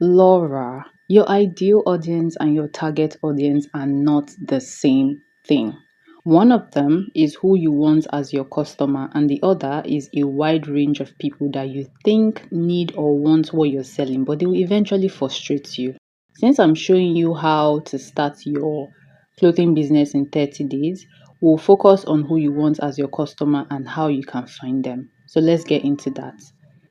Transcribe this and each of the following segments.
Laura, your ideal audience and your target audience are not the same thing. One of them is who you want as your customer, and the other is a wide range of people that you think need or want what you're selling, but they will eventually frustrate you. Since I'm showing you how to start your clothing business in 30 days, we'll focus on who you want as your customer and how you can find them. So let's get into that.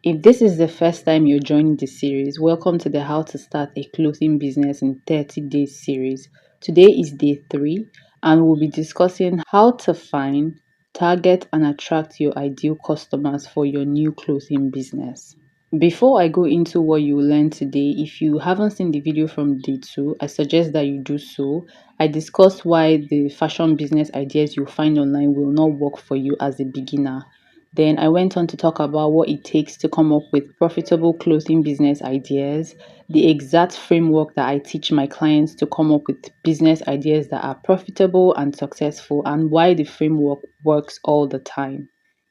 If this is the first time you're joining this series, welcome to the How to Start a Clothing Business in 30 Days series. Today is day 3, and we'll be discussing how to find, target, and attract your ideal customers for your new clothing business. Before I go into what you will learn today, if you haven't seen the video from day 2, I suggest that you do so. I discussed why the fashion business ideas you find online will not work for you as a beginner. Then I went on to talk about what it takes to come up with profitable clothing business ideas, the exact framework that I teach my clients to come up with business ideas that are profitable and successful, and why the framework works all the time.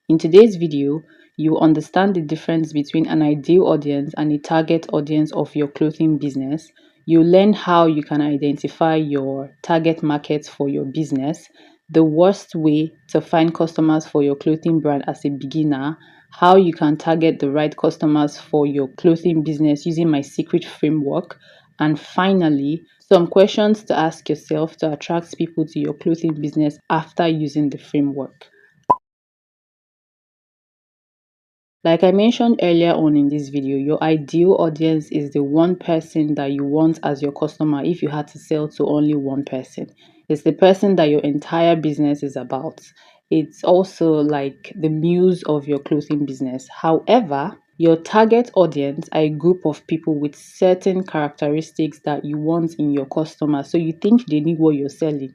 In today's video, you understand the difference between an ideal audience and a target audience of your clothing business. You learn how you can identify your target markets for your business, the worst way to find customers for your clothing brand as a beginner, how you can target the right customers for your clothing business using my secret framework, and finally, some questions to ask yourself to attract people to your clothing business after using the framework. Like I mentioned earlier on in this video, your ideal audience is the one person that you want as your customer if you had to sell to only one person. It's the person that your entire business is about. It's also like the muse of your clothing business. However, your target audience are a group of people with certain characteristics that you want in your customer. So you think they need what you're selling.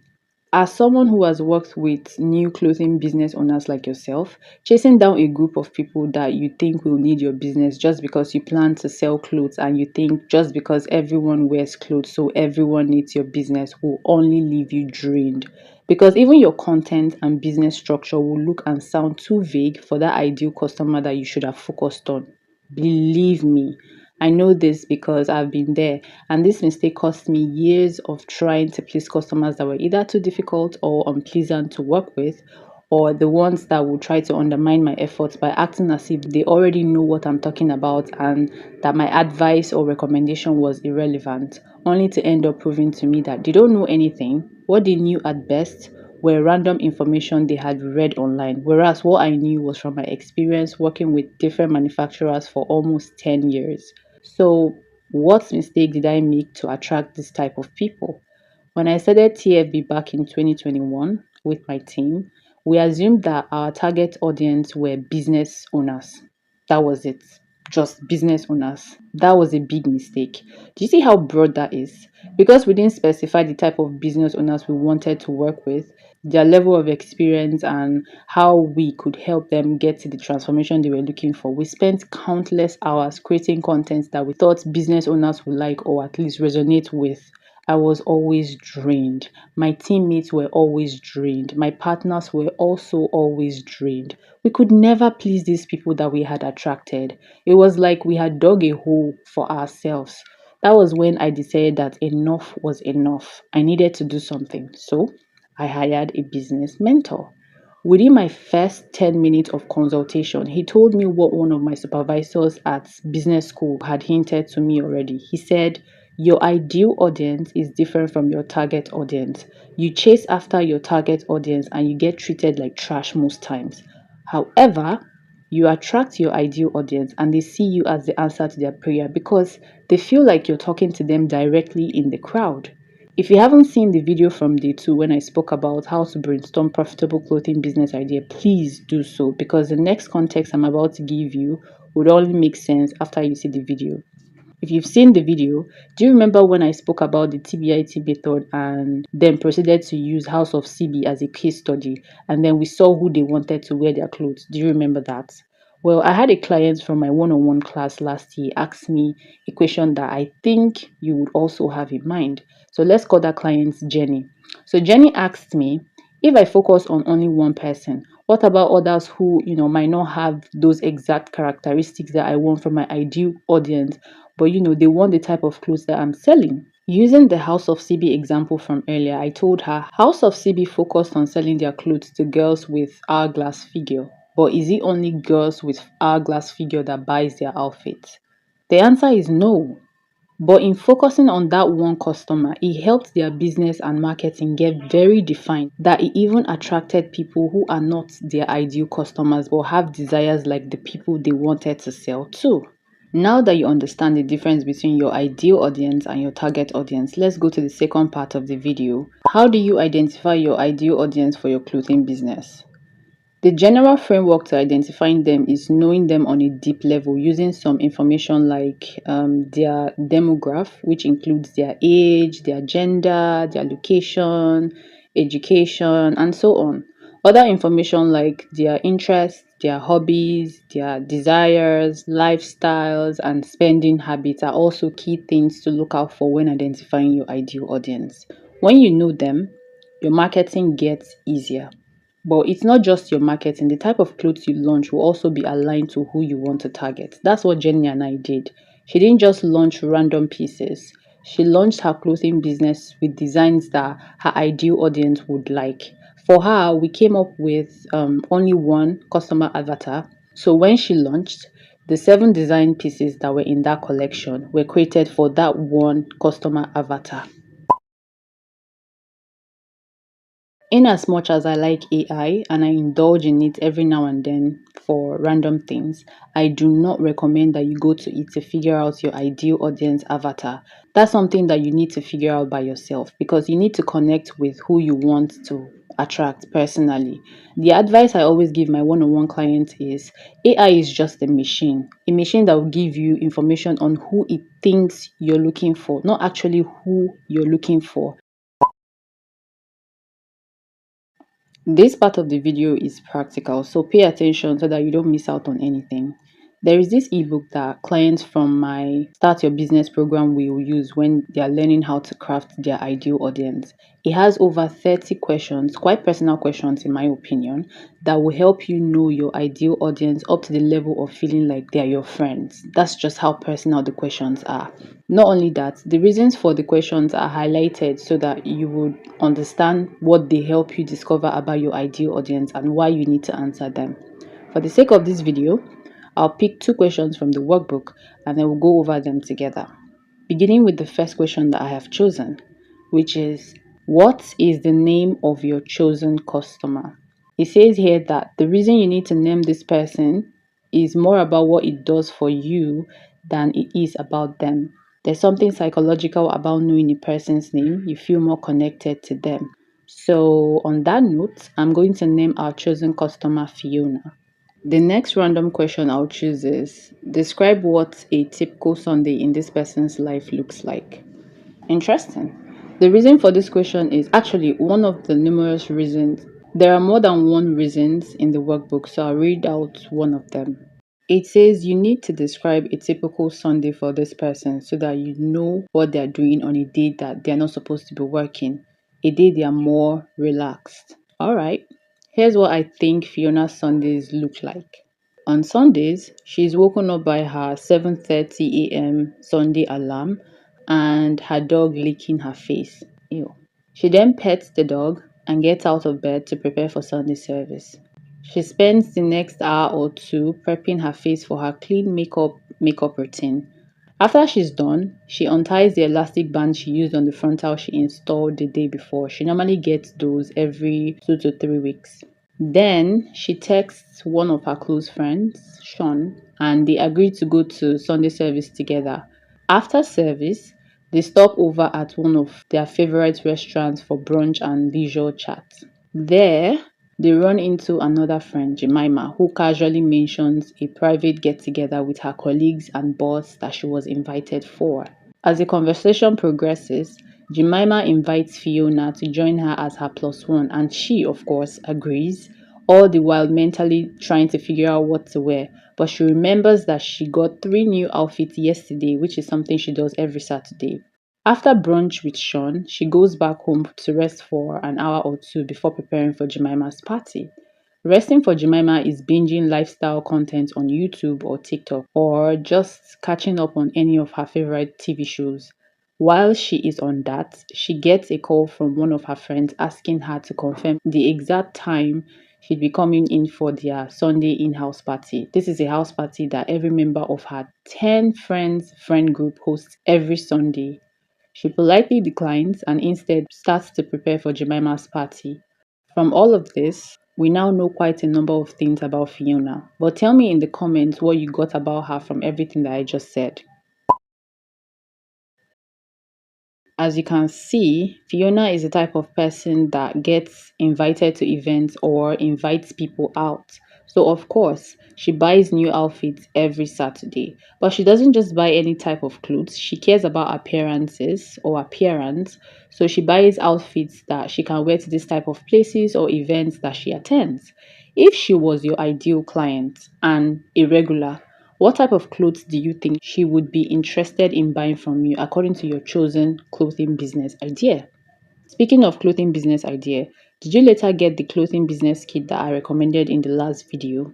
As someone who has worked with new clothing business owners like yourself, chasing down a group of people that you think will need your business just because you plan to sell clothes and you think just because everyone wears clothes, so everyone needs your business, will only leave you drained. Because even your content and business structure will look and sound too vague for that ideal customer that you should have focused on. Believe me, I know this because I've been there, and this mistake cost me years of trying to please customers that were either too difficult or unpleasant to work with, or the ones that would try to undermine my efforts by acting as if they already know what I'm talking about and that my advice or recommendation was irrelevant, only to end up proving to me that they don't know anything. What they knew at best were random information they had read online, whereas what I knew was from my experience working with different manufacturers for almost 10 years. So, what mistake did I make to attract this type of people? When I started TFB back in 2021 with my team, we assumed that our target audience were business owners. That was it. Just business owners. That was a big mistake. Do you see how broad that is? Because we didn't specify the type of business owners we wanted to work with, their level of experience, and how we could help them get to the transformation they were looking for. We spent countless hours creating content that we thought business owners would like or at least resonate with. I was always drained. My teammates were always drained. My partners were also always drained. We could never please these people that we had attracted. It was like we had dug a hole for ourselves. That was when I decided that enough was enough. I needed to do something. So I hired a business mentor. Within my first 10 minutes of consultation, he told me what one of my supervisors at business school had hinted to me already. He said, your ideal audience is different from your target audience. You chase after your target audience and you get treated like trash most times. However, you attract your ideal audience and they see you as the answer to their prayer because they feel like you're talking to them directly in the crowd. If you haven't seen the video from day 2 when I spoke about how to brainstorm profitable clothing business idea, please do so because the next context I'm about to give you would only make sense after you see the video. If you've seen the video, do you remember when I spoke about the TBIT method and then proceeded to use House of CB as a case study and then we saw who they wanted to wear their clothes? Do you remember that? Well, I had a client from my one-on-one class last year ask me a question that I think you would also have in mind. So let's call that client Jenny. So Jenny asked me, if I focus on only one person, what about others who, might not have those exact characteristics that I want from my ideal audience, but they want the type of clothes that I'm selling. Using the House of CB example from earlier, I told her House of CB focused on selling their clothes to girls with hourglass figure. But is it only girls with hourglass figure that buys their outfits? The answer is no. But in focusing on that one customer, it helped their business and marketing get very defined that it even attracted people who are not their ideal customers but have desires like the people they wanted to sell to. Now that you understand the difference between your ideal audience and your target audience, let's go to the second part of the video. How do you identify your ideal audience for your clothing business? The general framework to identifying them is knowing them on a deep level using some information like their demograph, which includes their age, their gender, their location, education, and so on. Other information like their interests, their hobbies, their desires, lifestyles, and spending habits are also key things to look out for when identifying your ideal audience. When you know them, your marketing gets easier. But it's not just your marketing. The type of clothes you launch will also be aligned to who you want to target. That's what Jenny and I did. She didn't just launch random pieces. She launched her clothing business with designs that her ideal audience would like. For her, we came up with only one customer avatar. So when she launched, the 7 design pieces that were in that collection were created for that one customer avatar. In as much as I like AI and I indulge in it every now and then for random things, I do not recommend that you go to it to figure out your ideal audience avatar. That's something that you need to figure out by yourself because you need to connect with who you want to attract personally. The advice I always give my one-on-one clients is AI is just a machine that will give you information on who it thinks you're looking for, not actually who you're looking for. This part of the video is practical, so pay attention so that you don't miss out on anything. There is this ebook that clients from my Start Your Business program will use when they are learning how to craft their ideal audience. It has over 30 questions, quite personal questions in my opinion, that will help you know your ideal audience up to the level of feeling like they are your friends. That's just how personal the questions are. Not only that, the reasons for the questions are highlighted so that you would understand what they help you discover about your ideal audience and why you need to answer them. For the sake of this video, I'll pick 2 questions from the workbook and then we'll go over them together. Beginning with the first question that I have chosen, which is, what is the name of your chosen customer? It says here that the reason you need to name this person is more about what it does for you than it is about them. There's something psychological about knowing a person's name. You feel more connected to them. So, on that note, I'm going to name our chosen customer Fiona. The next random question I'll choose is, describe what a typical Sunday in this person's life looks like. Interesting. The reason for this question is actually one of the numerous reasons. There are more than one reasons in the workbook, so I'll read out one of them. It says you need to describe a typical Sunday for this person so that you know what they're doing on a day that they're not supposed to be working, a day they are more relaxed. All right, here's what I think Fiona's Sundays look like. On Sundays, she's woken up by her 7:30 a.m. Sunday alarm and her dog licking her face. Ew. She then pets the dog and gets out of bed to prepare for Sunday service. She spends the next hour or two prepping her face for her clean makeup routine. After she's done, she unties the elastic band she used on the frontal she installed the day before. She normally gets those every 2 to 3 weeks. Then she texts one of her close friends, Sean, and they agree to go to Sunday service together. After service, they stop over at one of their favorite restaurants for brunch and leisure chat. There, they run into another friend, Jemima, who casually mentions a private get together with her colleagues and boss that she was invited for. As the conversation progresses, Jemima invites Fiona to join her as her plus one, and she, of course, agrees, all the while mentally trying to figure out what to wear. But she remembers that she got 3 new outfits yesterday, which is something she does every Saturday. After brunch with Sean, she goes back home to rest for an hour or two before preparing for Jemima's party. Resting for Jemima is binging lifestyle content on YouTube or TikTok, or just catching up on any of her favorite TV shows. While she is on that, she gets a call from one of her friends asking her to confirm the exact time she'd be coming in for their Sunday in-house party. This is a house party that every member of her 10 friends friend group hosts every Sunday. She politely declines and instead starts to prepare for Jemima's party. From all of this, we now know quite a number of things about Fiona. But tell me in the comments what you got about her from everything that I just said. As you can see, Fiona is the type of person that gets invited to events or invites people out. So, of course, she buys new outfits every Saturday. But she doesn't just buy any type of clothes, she cares about appearances or appearance. So, she buys outfits that she can wear to this type of places or events that she attends. If she was your ideal client and a regular, what type of clothes do you think she would be interested in buying from you according to your chosen clothing business idea? Speaking of clothing business idea, did you later get the clothing business kit that I recommended in the last video?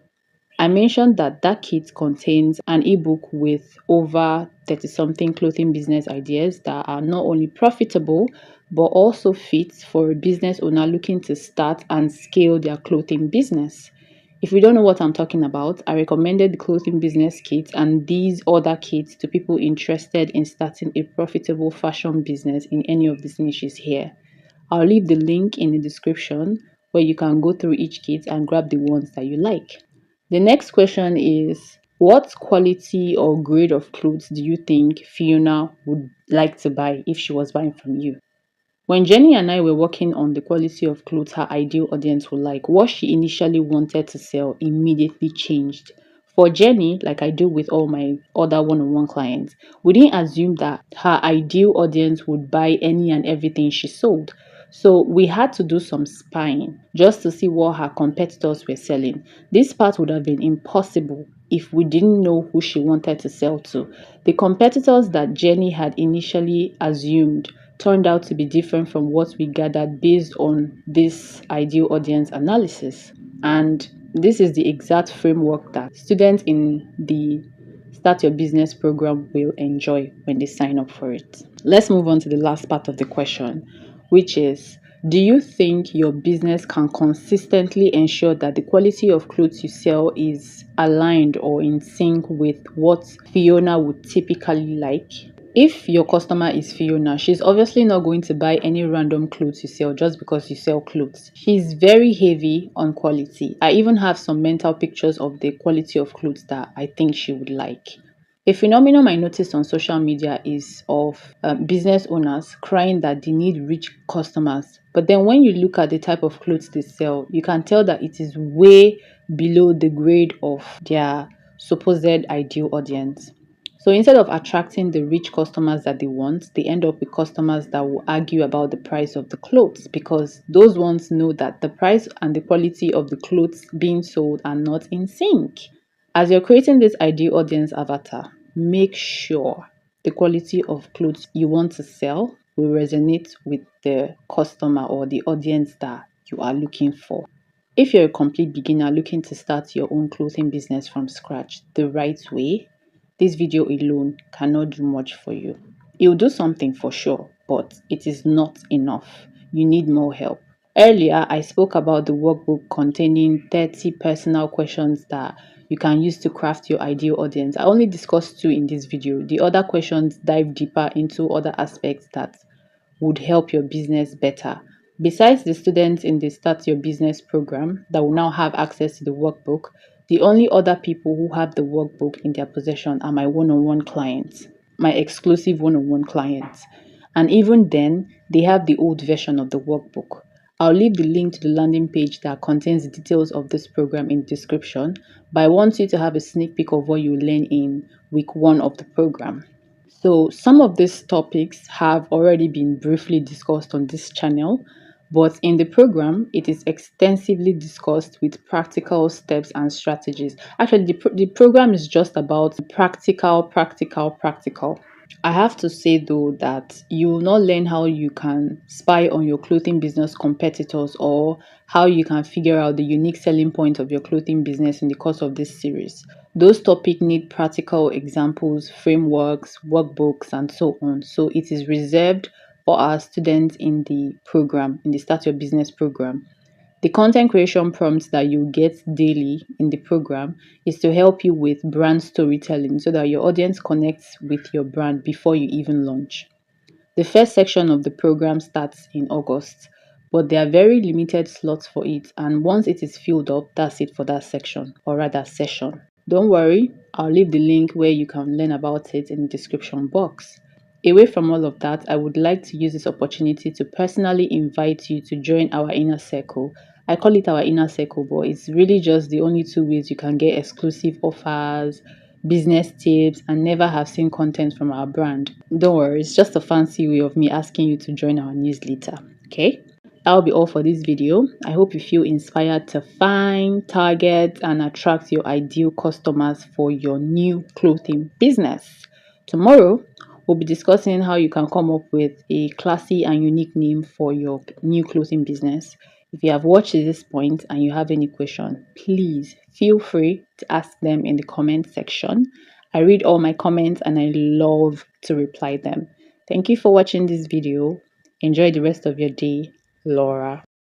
I mentioned that that kit contains an ebook with over 30 something clothing business ideas that are not only profitable but also fit for a business owner looking to start and scale their clothing business. If you don't know what I'm talking about, I recommended the clothing business kit and these other kits to people interested in starting a profitable fashion business in any of these niches here. I'll leave the link in the description where you can go through each kit and grab the ones that you like. The next question is, what quality or grade of clothes do you think Fiona would like to buy if she was buying from you? When Jenny and I were working on the quality of clothes her ideal audience would like, what she initially wanted to sell immediately changed. For Jenny, like I do with all my other one on one clients, we didn't assume that her ideal audience would buy any and everything she sold. So we had to do some spying just to see what her competitors were selling. This part would have been impossible if we didn't know who she wanted to sell to. The competitors that Jenny had initially assumed turned out to be different from what we gathered based on this ideal audience analysis. And this is the exact framework that students in the Start Your Business program will enjoy when they sign up for it. Let's move on to the last part of the question, which is, do you think your business can consistently ensure that the quality of clothes you sell is aligned or in sync with what Fiona would typically like? If your customer is Fiona, she's obviously not going to buy any random clothes you sell just because you sell clothes. She's very heavy on quality. I even have some mental pictures of the quality of clothes that I think she would like. A phenomenon I noticed on social media is of business owners crying that they need rich customers. But then when you look at the type of clothes they sell, you can tell that it is way below the grade of their supposed ideal audience. So instead of attracting the rich customers that they want, they end up with customers that will argue about the price of the clothes because those ones know that the price and the quality of the clothes being sold are not in sync. As you're creating this ideal audience avatar, make sure the quality of clothes you want to sell will resonate with the customer or the audience that you are looking for. If you're a complete beginner looking to start your own clothing business from scratch the right way, this video alone cannot do much for you. It will do something for sure, but it is not enough. You need more help. Earlier, I spoke about the workbook containing 30 personal questions that you can use to craft your ideal audience. I only discussed two in this video. The other questions dive deeper into other aspects that would help your business better. Besides the students in the Start Your Business program that will now have access to the workbook, the only other people who have the workbook in their possession are my one on one clients, my exclusive one on one clients. And even then, they have the old version of the workbook. I'll leave the link to the landing page that contains the details of this program in the description, but I want you to have a sneak peek of what you learn in week one of the program. So, some of these topics have already been briefly discussed on this channel, but in the program, it is extensively discussed with practical steps and strategies. Actually, the program is just about practical. I have to say though that you will not learn how you can spy on your clothing business competitors or how you can figure out the unique selling point of your clothing business in the course of this series. Those topics need practical examples, frameworks, workbooks, and so on. So it is reserved for our students in the program, in the Start Your Business program. The content creation prompts that you get daily in the program is to help you with brand storytelling so that your audience connects with your brand before you even launch. The first section of the program starts in August, but there are very limited slots for it, and once it is filled up, that's it for that section, or rather session. Don't worry, I'll leave the link where you can learn about it in the description box. Away from all of that, I would like to use this opportunity to personally invite you to join our inner circle. I call it our inner circle, but it's really just the only two ways you can get exclusive offers, business tips, and never have seen content from our brand. Don't worry, it's just a fancy way of me asking you to join our newsletter. Okay? That'll be all for this video. I hope you feel inspired to find, target, and attract your ideal customers for your new clothing business. Tomorrow, we'll be discussing how you can come up with a classy and unique name for your new clothing business. If you have watched to this point and you have any question, please feel free to ask them in the comment section. I read all my comments and I love to reply them. Thank you for watching this video. Enjoy the rest of your day, Laura.